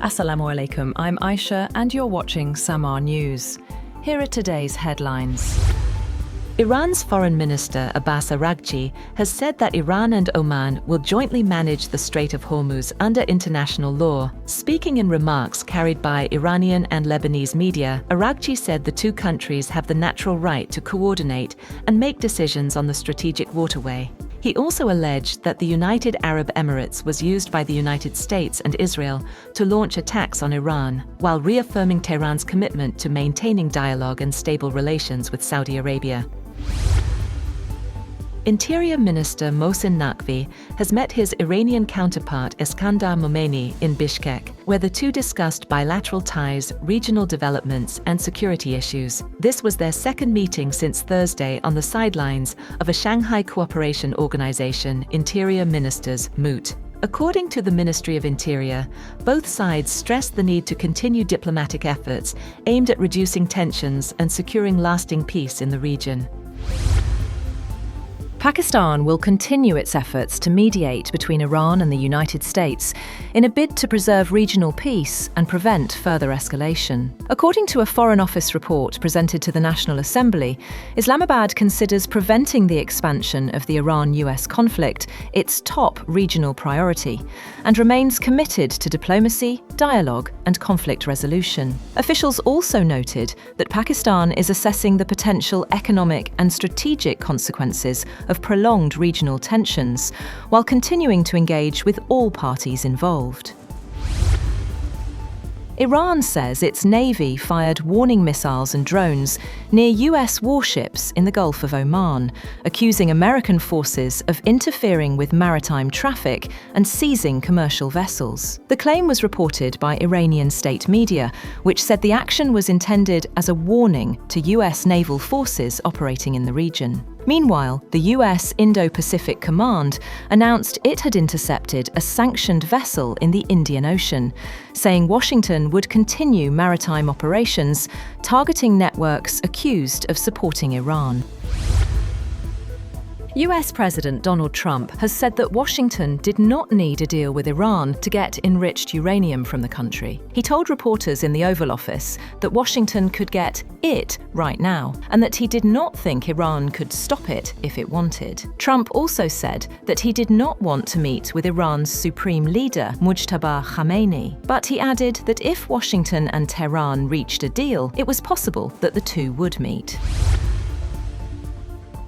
Assalamu alaikum, I'm Aisha and you're watching SAMAA News. Here are today's headlines. Iran's Foreign Minister Abbas Araghchi has said that Iran and Oman will jointly manage the Strait of Hormuz under international law. Speaking in remarks carried by Iranian and Lebanese media, Araghchi said the two countries have the natural right to coordinate and make decisions on the strategic waterway. He also alleged that the United Arab Emirates was used by the United States and Israel to launch attacks on Iran, while reaffirming Tehran's commitment to maintaining dialogue and stable relations with Saudi Arabia. Interior Minister Mohsen Naqvi has met his Iranian counterpart Eskandar Momeni in Bishkek, where the two discussed bilateral ties, regional developments, and security issues. This was their second meeting since Thursday on the sidelines of a Shanghai Cooperation Organization Interior Ministers MOOT. According to the Ministry of Interior, both sides stressed the need to continue diplomatic efforts aimed at reducing tensions and securing lasting peace in the region. Pakistan will continue its efforts to mediate between Iran and the United States in a bid to preserve regional peace and prevent further escalation. According to a Foreign Office report presented to the National Assembly, Islamabad considers preventing the expansion of the Iran-US conflict its top regional priority and remains committed to diplomacy, dialogue, and conflict resolution. Officials also noted that Pakistan is assessing the potential economic and strategic consequences of prolonged regional tensions, while continuing to engage with all parties involved. Iran says its navy fired warning missiles and drones near US warships in the Gulf of Oman, accusing American forces of interfering with maritime traffic and seizing commercial vessels. The claim was reported by Iranian state media, which said the action was intended as a warning to US naval forces operating in the region. Meanwhile, the US Indo-Pacific Command announced it had intercepted a sanctioned vessel in the Indian Ocean, saying Washington would continue maritime operations targeting networks accused of supporting Iran. US President Donald Trump has said that Washington did not need a deal with Iran to get enriched uranium from the country. He told reporters in the Oval Office that Washington could get it right now, and that he did not think Iran could stop it if it wanted. Trump also said that he did not want to meet with Iran's supreme leader, Mujtaba Khamenei, but he added that if Washington and Tehran reached a deal, it was possible that the two would meet.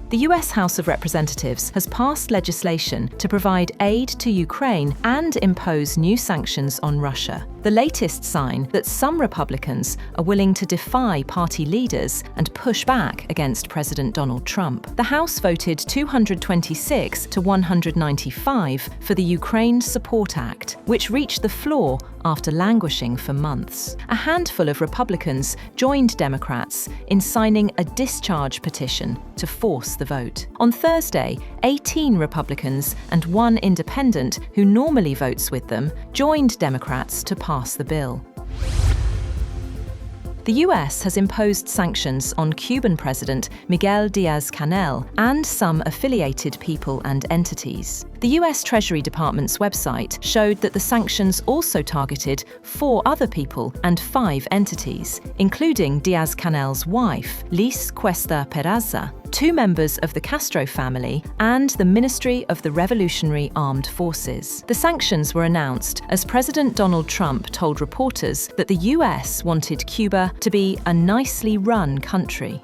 The US House of Representatives has passed legislation to provide aid to Ukraine and impose new sanctions on Russia, the latest sign that some Republicans are willing to defy party leaders and push back against President Donald Trump. The House voted 226 to 195 for the Ukraine Support Act, which reached the floor after languishing for months. A handful of Republicans joined Democrats in signing a discharge petition to force the vote. On Thursday, 18 Republicans and one independent, who normally votes with them, joined Democrats to pass the bill. The US has imposed sanctions on Cuban President Miguel Diaz-Canel and some affiliated people and entities. The US Treasury Department's website showed that the sanctions also targeted 4 other people and 5 entities, including Diaz-Canel's wife, Liz Cuesta Peraza, 2 members of the Castro family, and the Ministry of the Revolutionary Armed Forces. The sanctions were announced as President Donald Trump told reporters that the US wanted Cuba to be a nicely run country.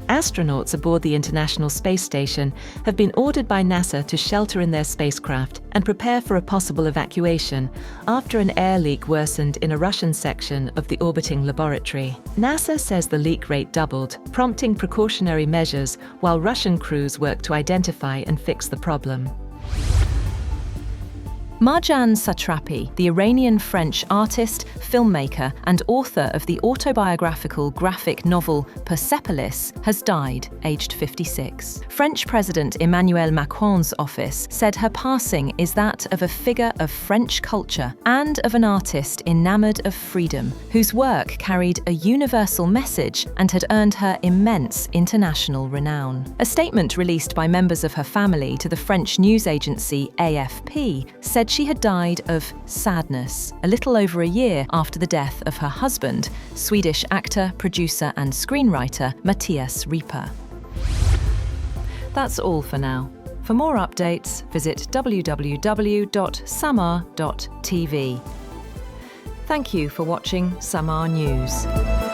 Astronauts aboard the International Space Station have been ordered by NASA to shelter in their spacecraft and prepare for a possible evacuation after an air leak worsened in a Russian section of the orbiting laboratory. NASA says the leak rate doubled, prompting precautionary measures while Russian crews work to identify and fix the problem. Marjan Satrapi, the Iranian-French artist, filmmaker, and author of the autobiographical graphic novel Persepolis, has died, aged 56. French President Emmanuel Macron's office said her passing is that of a figure of French culture and of an artist enamored of freedom, whose work carried a universal message and had earned her immense international renown. A statement released by members of her family to the French news agency AFP said said she had died of sadness a little over a year after the death of her husband, Swedish actor, producer and screenwriter Mattias Reeper. That's all for now. For more updates, visit www.samaa.tv. Thank you for watching SAMAA News.